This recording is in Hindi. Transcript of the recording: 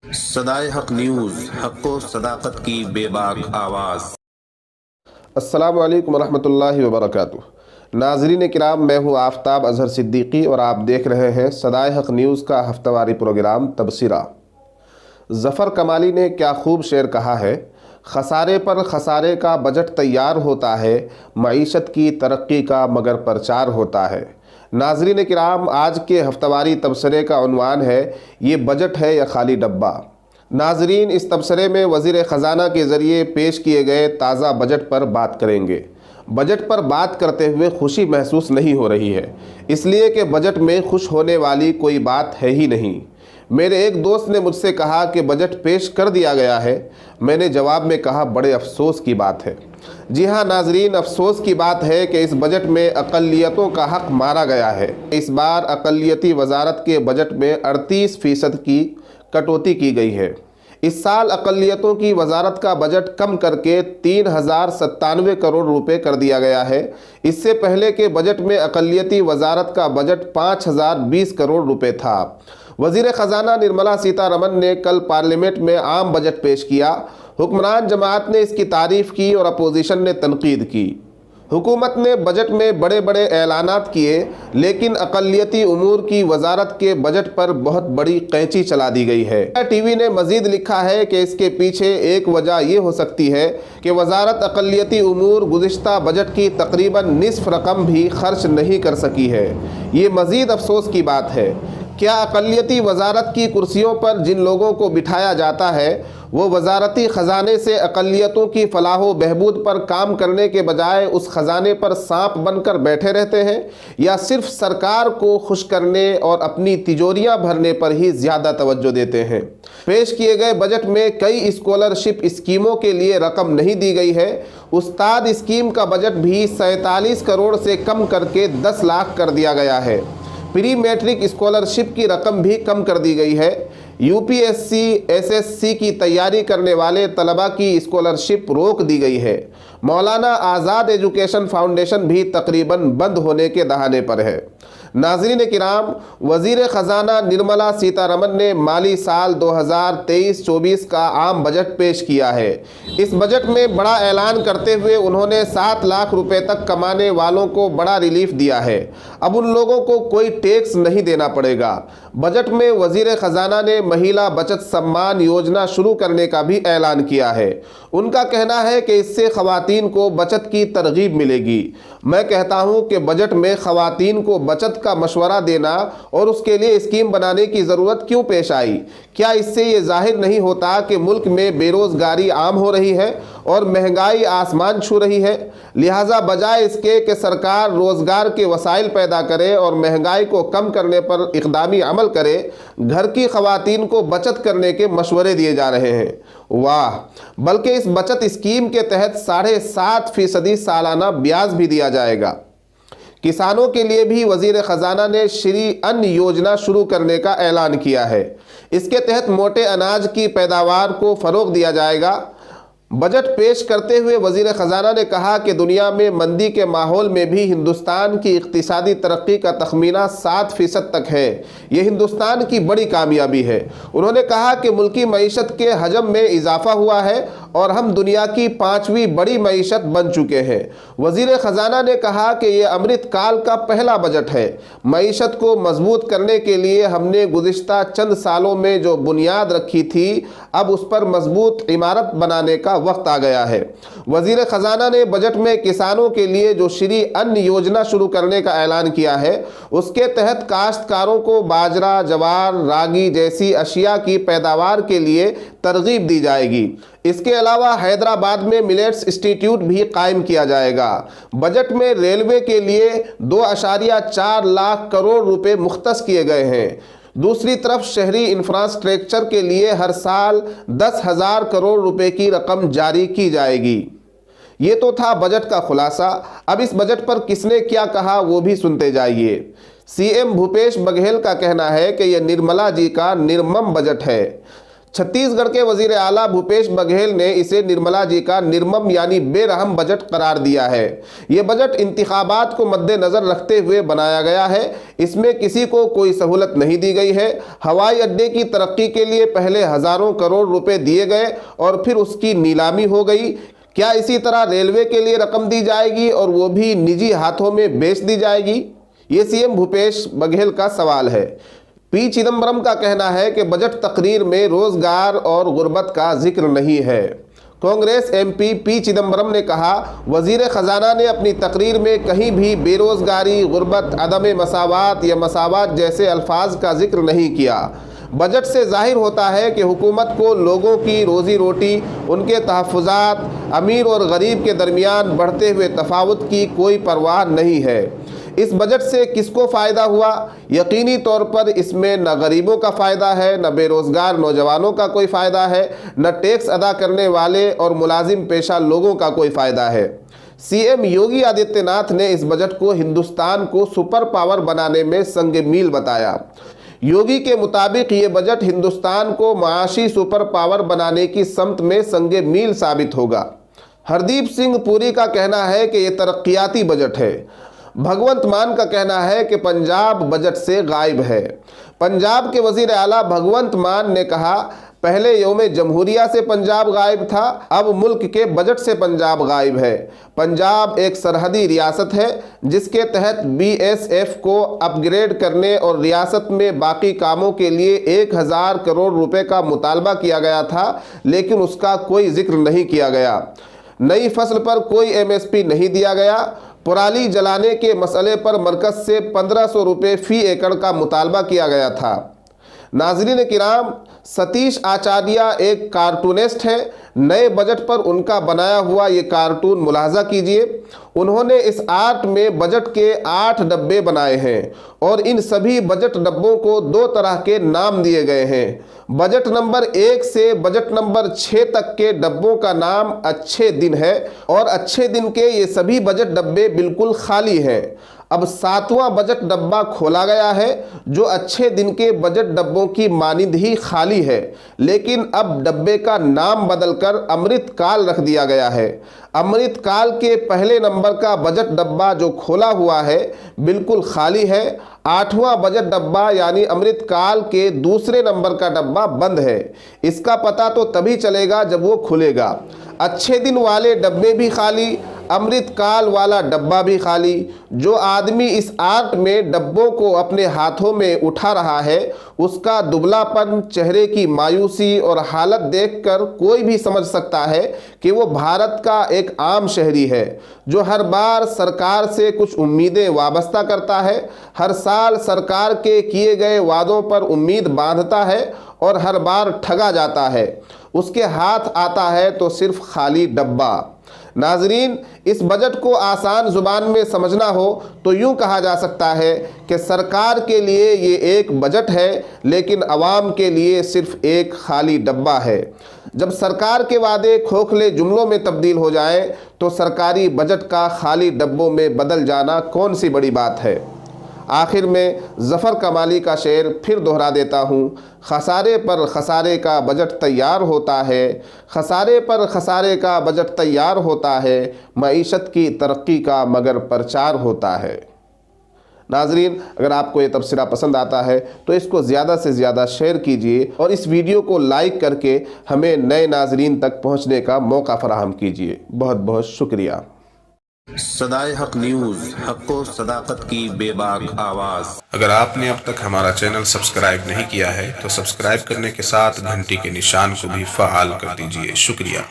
सदाए हक न्यूज़, हक़ व सदाकत की बेबाक आवाज़। अस्सलामु अलैकुम रहमतुल्लाहि व बरकातुहू। नाज़रीन किराम, मैं हूँ आफ्ताब अज़हर सिद्दीकी और आप देख रहे हैं सदाए हक न्यूज़ का हफ्तावारी प्रोग्राम तबसरा। ज़फ़र कमाली ने क्या खूब शेर कहा है, खसारे पर खसारे का बजट तैयार होता है, मईशत की तरक्की का मगर प्रचार होता है। नाज़रीन किराम, आज के हफ्तावारी तबसरे का उन्वान है, ये बजट है या खाली डब्बा। नाजरीन, इस तबसरे में वज़ीर ख़ज़ाना के ज़रिए पेश किए गए ताज़ा बजट पर बात करेंगे। बजट पर बात करते हुए खुशी महसूस नहीं हो रही है, इसलिए कि बजट में खुश होने वाली कोई बात है ही नहीं। मेरे एक दोस्त ने मुझसे कहा कि बजट पेश कर दिया गया है। मैंने जवाब में कहा, बड़े अफसोस की बात है। जी हाँ नाजरीन, अफसोस की बात है कि इस बजट में अक़लियतों का हक़ मारा गया है। इस बार अक़लियती वजारत के बजट में 38% की कटौती की गई है। इस साल अक़लियतों की वजारत का बजट कम करके 3097 करोड़ रुपए कर दिया गया है। इससे पहले के बजट में अक़लियती वजारत का बजट 5020 करोड़ रुपए था। वज़ीर ख़ज़ाना निर्मला सीतारमन ने कल पार्लियामेंट में आम बजट पेश किया। हुक्मरान जमात ने इसकी तारीफ़ की और अपोजिशन ने तनकीद की। हुकूमत ने बजट में बड़े बड़े ऐलानात किए, लेकिन अक़लियती उमूर की वजारत के बजट पर बहुत बड़ी कैंची चला दी गई है। टीवी ने मज़ीद लिखा है कि इसके पीछे एक वजह ये हो सकती है कि वजारत अक़लियती उमूर गुज़िश्ता बजट की तकरीबन निस्फ़ रकम भी खर्च नहीं कर सकी है। ये मज़ीद अफसोस की बात है। क्या अक़लियती वजारत की कुर्सियों पर जिन लोगों को बिठाया जाता है वो वजारती ख़जाने से अक़लियतों की फलाह व बहबूद पर काम करने के बजाय उस ख़जाने पर सांप बनकर बैठे रहते हैं, या सिर्फ सरकार को खुश करने और अपनी तिजोरियां भरने पर ही ज़्यादा तवज्जो देते हैं? पेश किए गए बजट में कई स्कॉलरशिप स्कीमों के लिए रकम नहीं दी गई है। उस्ताद स्कीम का बजट भी 47 करोड़ से कम करके 10 लाख कर दिया गया है। प्री मैट्रिक स्कॉलरशिप की रकम भी कम कर दी गई है। यूपीएससी एसएससी की तैयारी करने वाले तलबा की स्कॉलरशिप रोक दी गई है। मौलाना आज़ाद एजुकेशन फाउंडेशन भी तकरीबन बंद होने के दहाने पर है। नाज़रीन किराम, वज़ीर ख़ज़ाना निर्मला सीतारमन ने माली साल 2023-24 का आम बजट पेश किया है। इस बजट में बड़ा ऐलान करते हुए उन्होंने 7 लाख रुपए तक कमाने वालों को बड़ा रिलीफ दिया है। अब उन लोगों को कोई टैक्स नहीं देना पड़ेगा। बजट में वज़ीर ख़ज़ाना ने महिला बचत सम्मान योजना शुरू करने का भी ऐलान किया है। उनका कहना है कि इससे ख़वातीन को बचत की तरगीब मिलेगी। मैं कहता हूँ कि बजट में ख़वातीन को बचत का मशवरा देना और उसके लिए स्कीम बनाने की ज़रूरत क्यों पेश आई? क्या इससे ये जाहिर नहीं होता कि मुल्क में बेरोज़गारी आम हो रही है और महंगाई आसमान छू रही है? लिहाजा बजाय इसके कि सरकार रोज़गार के वसाइल पैदा करे और महंगाई को कम करने पर इक़दामी अमल करे, घर की ख़वातीन को बचत करने के मशवरे दिए जा रहे हैं। वाह! बल्कि इस बचत स्कीम के तहत 7.5% सालाना ब्याज भी दिया जाएगा। किसानों के लिए भी वज़ीर ख़ज़ाना ने श्री अन्न योजना शुरू करने का ऐलान किया है। इसके तहत मोटे अनाज की पैदावार को फ़रोग़ दिया जाएगा। बजट पेश करते हुए वज़ीर ख़ज़ाना ने कहा कि दुनिया में मंदी के माहौल में भी हिंदुस्तान की इक़्तिसादी तरक्की का तखमीना 7% तक है। ये हिंदुस्तान की बड़ी कामयाबी है। उन्होंने कहा कि मुल्की मईशत के हजम में इजाफ़ा हुआ है और हम दुनिया की 5वीं बड़ी मईशत बन चुके हैं। वज़ीर ख़ज़ाना ने कहा कि ये अमृत काल का पहला बजट है। मईशत को मजबूत करने के लिए हमने गुज़िश्ता चंद सालों में जो बुनियाद रखी थी, अब उस पर मजबूत इमारत बनाने का वक्त आ गया है। वज़ीर ख़ज़ाना ने बजट में किसानों के लिए जो श्री अन्न योजना शुरू करने का ऐलान किया है, उसके तहत काश्तकारों को बाजरा, जवार, रागी जैसी अशिया की पैदावार के लिए तरगीब दी जाएगी। इसके अलावा हैदराबाद में मिलेट्स इंस्टीट्यूट भी कायम किया जाएगा। बजट में रेलवे के लिए 2.4 लाख करोड़ रुपए मुख्तस किए गए हैं। दूसरी तरफ शहरी इंफ्रास्ट्रक्चर के लिए हर साल 10,000 करोड़ रुपए की रकम जारी की जाएगी। ये तो था बजट का खुलासा। अब इस बजट पर किसने क्या कहा वो भी सुनते जाइए। सीएम भूपेश बघेल का कहना है कि यह निर्मला जी का निर्मम बजट है। छत्तीसगढ़ के वजीर आला भूपेश बघेल ने इसे निर्मला जी का निर्मम यानी बेरहम बजट करार दिया है। ये बजट इंतखाबात को मद्देनजर रखते हुए बनाया गया है। इसमें किसी को कोई सहूलत नहीं दी गई है। हवाई अड्डे की तरक्की के लिए पहले हजारों करोड़ रुपए दिए गए और फिर उसकी नीलामी हो गई। क्या इसी तरह रेलवे के लिए रकम दी जाएगी और वो भी निजी हाथों में बेच दी जाएगी? ये सीएम भूपेश बघेल का सवाल है। पी चिदम्बरम का कहना है कि बजट तकरीर में रोजगार और गुर्बत का जिक्र नहीं है। कांग्रेस एमपी पी चिदम्बरम ने कहा, वजीर खजाना ने अपनी तकरीर में कहीं भी बेरोजगारी, गुर्बत, अदम मसावात या मसावात जैसे अल्फाज का जिक्र नहीं किया। बजट से जाहिर होता है कि हुकूमत को लोगों की रोजी रोटी, उनके तहफ़्फ़ुज़ात, अमीर और गरीब के दरमियान बढ़ते हुए तफावत की कोई परवाह नहीं है। इस बजट से किसको फ़ायदा हुआ? यकीनी तौर पर इसमें न गरीबों का फ़ायदा है, न बेरोज़गार नौजवानों का कोई फ़ायदा है, न टैक्स अदा करने वाले और मुलाजिम पेशा लोगों का कोई फ़ायदा है। सीएम योगी आदित्यनाथ ने इस बजट को हिंदुस्तान को सुपर पावर बनाने में संग मील बताया। योगी के मुताबिक ये बजट हिंदुस्तान को माशी सुपर पावर बनाने की समत में संग मील साबित होगा। हरदीप सिंह पुरी का कहना है कि ये तरक्याती बजट है। भगवंत मान का कहना है कि पंजाब बजट से गायब है। पंजाब के वजीर आला भगवंत मान ने कहा, पहले यौम जमहूरिया से पंजाब गायब था, अब मुल्क के बजट से पंजाब गायब है। पंजाब एक सरहदी रियासत है जिसके तहत बीएसएफ को अपग्रेड करने और रियासत में बाकी कामों के लिए 1000 करोड़ रुपए का मुतालबा किया गया था, लेकिन उसका कोई जिक्र नहीं किया गया। नई फसल पर कोई एमएसपी नहीं दिया गया। पराली जलाने के मसले पर मरकज से 1500 रुपये फी एकड़ का मुतालबा किया गया था। नाज़रीन किराम, सतीश आचार्य एक कार्टूनिस्ट है। नए बजट पर उनका बनाया हुआ ये कार्टून मुलाहजा कीजिए। उन्होंने इस आर्ट में बजट के 8 डब्बे बनाए हैं और इन सभी बजट डब्बों को 2 तरह के नाम दिए गए हैं। बजट नंबर 1 से बजट नंबर 6 तक के डब्बों का नाम अच्छे दिन है और अच्छे दिन के ये सभी बजट डब्बे बिल्कुल खाली हैं। अब 7वां बजट डब्बा खोला गया है जो अच्छे दिन के बजट डब्बों की मानिंद ही खाली है, लेकिन अब डब्बे का नाम बदलकर अमृत काल रख दिया गया है। अमृत काल के पहले नंबर का बजट डब्बा जो खोला हुआ है बिल्कुल खाली है। 8वां बजट डब्बा यानी अमृत काल के दूसरे नंबर का डब्बा बंद है। इसका पता तो तभी चलेगा जब वो खुलेगा। अच्छे दिन वाले डब्बे भी खाली, अमृत काल वाला डब्बा भी खाली। जो आदमी इस आर्ट में डब्बों को अपने हाथों में उठा रहा है उसका दुबलापन, चेहरे की मायूसी और हालत देखकर कोई भी समझ सकता है कि वो भारत का एक आम शहरी है जो हर बार सरकार से कुछ उम्मीदें वाबस्ता करता है, हर साल सरकार के किए गए वादों पर उम्मीद बांधता है और हर बार ठगा जाता है। उसके हाथ आता है तो सिर्फ खाली डब्बा। नाजरीन, इस बजट को आसान जुबान में समझना हो तो यूं कहा जा सकता है कि सरकार के लिए ये एक बजट है, लेकिन अवाम के लिए सिर्फ एक खाली डब्बा है। जब सरकार के वादे खोखले जुमलों में तब्दील हो जाए तो सरकारी बजट का खाली डब्बों में बदल जाना कौन सी बड़ी बात है। आखिर में ज़फ़र कमाली का शेर फिर दोहरा देता हूँ, खसारे पर खसारे का बजट तैयार होता है, खसारे पर खसारे का बजट तैयार होता है, मईशत की तरक्की का मगर प्रचार होता है। नाजरीन, अगर आपको ये तबसरा पसंद आता है तो इसको ज़्यादा से ज़्यादा शेयर कीजिए और इस वीडियो को लाइक करके हमें नए नाजरीन तक पहुँचने का मौका फराहम कीजिए। बहुत बहुत शुक्रिया। सदाए हक न्यूज़, हक़ सदाकत की बेबाक आवाज़। अगर आपने अब तक हमारा चैनल सब्सक्राइब नहीं किया है तो सब्सक्राइब करने के साथ घंटी के निशान को भी फ़आल कर दीजिए। शुक्रिया।